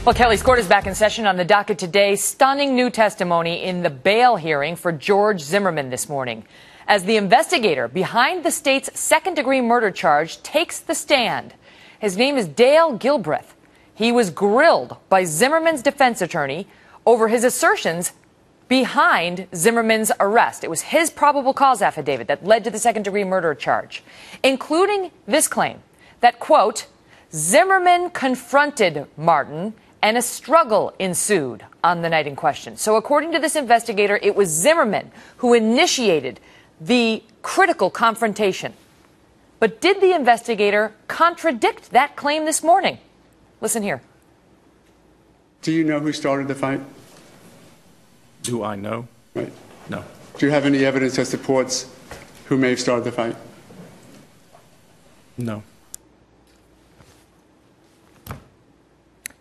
Well, Kelly's Court is back in session. On the docket today, stunning new testimony in the bail hearing for George Zimmerman this morning, as the investigator behind the state's second-degree murder charge takes the stand. His name is Dale Gilbreth. He was grilled by Zimmerman's defense attorney over his assertions behind Zimmerman's arrest. It was his probable cause affidavit that led to the second-degree murder charge, including this claim that, quote, Zimmerman confronted Martin and a struggle ensued on the night in question. So according to this investigator, it was Zimmerman who initiated the critical confrontation. But did the investigator contradict that claim this morning? Listen here. Do you know who started the fight? Do I know? Right. No. Do you have any evidence that supports who may have started the fight? No.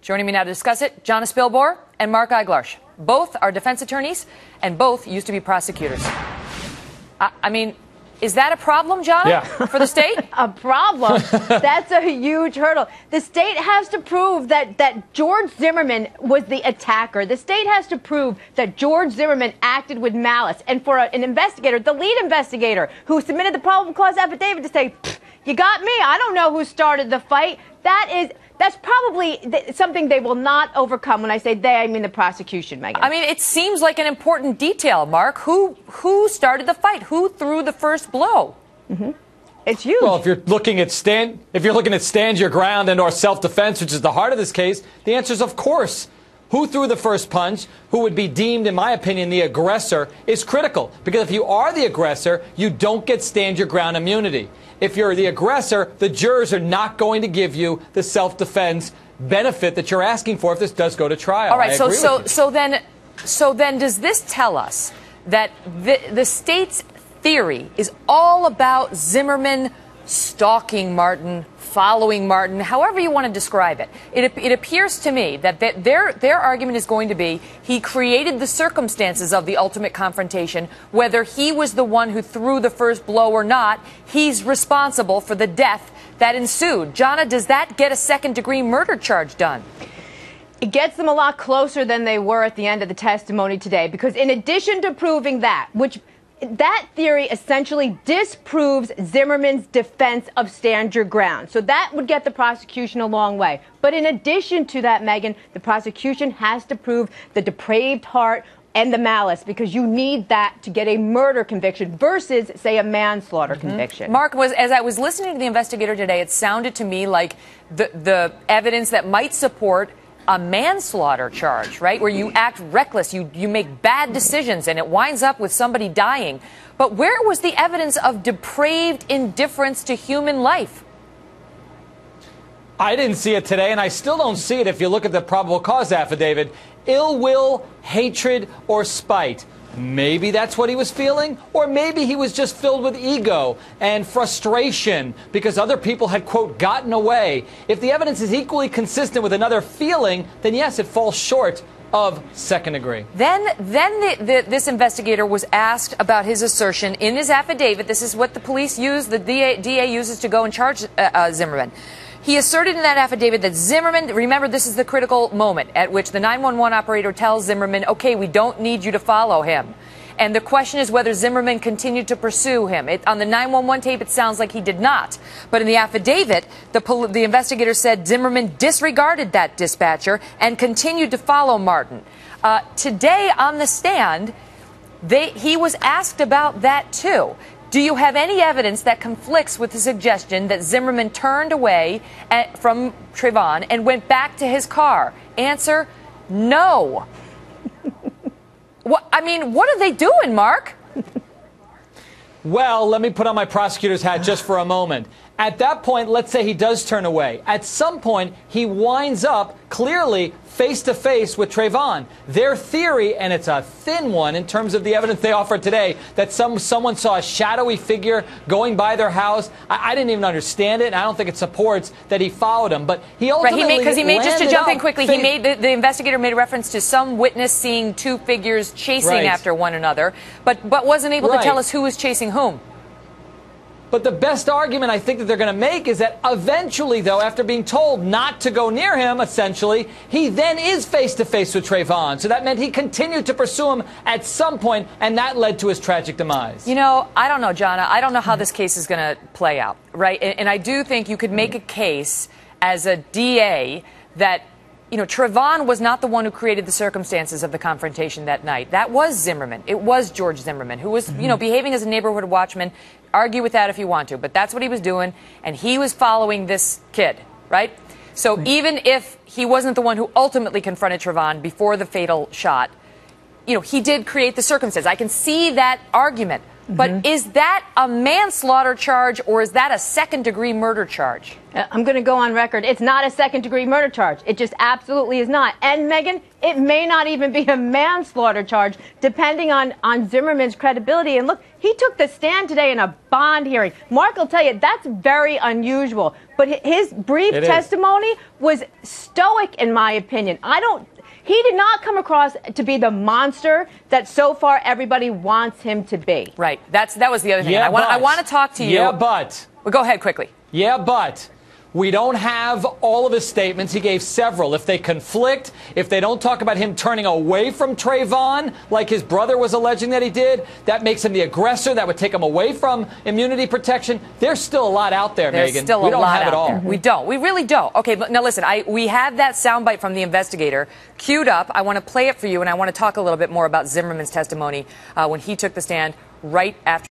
Joining me now to discuss it, Jonna Spilbor and Mark Eiglarsh. Both are defense attorneys, and both used to be prosecutors. I mean, is that a problem, Jonna, for the state? A problem? That's a huge hurdle. The state has to prove that George Zimmerman was the attacker. The state has to prove that George Zimmerman acted with malice. And for an investigator, the lead investigator, who submitted the probable cause affidavit to say, you got me, I don't know who started the fight, that's probably something they will not overcome. When I say they, I mean the prosecution, Megan. I mean, it seems like an important detail, Mark. Who started the fight? Who threw the first blow? Mm-hmm. It's huge. Well, if you're looking at stand your ground and or self-defense, which is the heart of this case, the answer is of course. Who threw the first punch, who would be deemed, in my opinion, the aggressor, is critical. Because if you are the aggressor, you don't get stand your ground immunity. If you're the aggressor, the jurors are not going to give you the self-defense benefit that you're asking for if this does go to trial. All right, so then does this tell us that the state's theory is all about Zimmerman stalking Martin, following Martin, however you want to describe it? It appears to me that their argument is going to be he created the circumstances of the ultimate confrontation. Whether he was the one who threw the first blow or not, he's responsible for the death that ensued. Jonna, does that get a second-degree murder charge done? It gets them a lot closer than they were at the end of the testimony today, because in addition to proving that theory essentially disproves Zimmerman's defense of stand your ground. So that would get the prosecution a long way. But in addition to that, Megan, the prosecution has to prove the depraved heart and the malice, because you need that to get a murder conviction versus, say, a manslaughter conviction. Mark, as I was listening to the investigator today, it sounded to me like the evidence that might support a manslaughter charge, right, where you act reckless, you make bad decisions, and it winds up with somebody dying. But where was the evidence of depraved indifference to human life? I didn't see it today, and I still don't see it if you look at the probable cause affidavit. Ill will, hatred, or spite. Maybe that's what he was feeling, or maybe he was just filled with ego and frustration because other people had, quote, gotten away. If the evidence is equally consistent with another feeling, then yes, it falls short of second degree. Then this investigator was asked about his assertion in his affidavit. This is what the police use, the DA uses to go and charge Zimmerman. He asserted in that affidavit that Zimmerman, remember, this is the critical moment at which the 911 operator tells Zimmerman, okay, we don't need you to follow him. And the question is whether Zimmerman continued to pursue him. On the 911 tape, it sounds like he did not. But in the affidavit, the investigator said Zimmerman disregarded that dispatcher and continued to follow Martin. Today on the stand, he was asked about that, too. Do you have any evidence that conflicts with the suggestion that Zimmerman turned away from Trayvon and went back to his car? Answer, no. What are they doing, Mark? Well, let me put on my prosecutor's hat just for a moment. At that point, let's say he does turn away. At some point, he winds up clearly face-to-face with Trayvon. Their theory, and it's a thin one in terms of the evidence they offered today, that someone saw a shadowy figure going by their house. I didn't even understand it, and I don't think it supports that he followed him. But he ultimately just to jump in quickly, the investigator made a reference to some witness seeing two figures chasing after one another, but wasn't able to tell us who was chasing whom. But the best argument I think that they're going to make is that eventually, though, after being told not to go near him, essentially, he then is face-to-face with Trayvon. So that meant he continued to pursue him at some point, and that led to his tragic demise. You know, I don't know, Jonna. I don't know how this case is going to play out, right? And I do think you could make a case as a DA that, you know, Trayvon was not the one who created the circumstances of the confrontation that night. That was Zimmerman. It was George Zimmerman, who was, you know, behaving as a neighborhood watchman. Argue with that if you want to, but that's what he was doing, and he was following this kid, right? So even if he wasn't the one who ultimately confronted Trayvon before the fatal shot, you know, he did create the circumstances. I can see that argument. But is that a manslaughter charge, or is that a second-degree murder charge? I'm going to go on record. It's not a second-degree murder charge. It just absolutely is not. And, Megan, it may not even be a manslaughter charge, depending on Zimmerman's credibility. And look, he took the stand today in a bond hearing. Mark will tell you, that's very unusual. But his brief testimony was stoic, in my opinion. He did not come across to be the monster that so far everybody wants him to be. Right. That was the other thing. Yeah, I want to talk to you. Yeah, but. Well, go ahead quickly. Yeah, but. We don't have all of his statements. He gave several. If they conflict, if they don't talk about him turning away from Trayvon, like his brother was alleging that he did, that makes him the aggressor. That would take him away from immunity protection. There's still a lot out there, There's Megan. Still we a don't lot have it all. There. We don't. We really don't. Okay, but now listen, we have that soundbite from the investigator queued up. I want to play it for you, and I want to talk a little bit more about Zimmerman's testimony when he took the stand right after.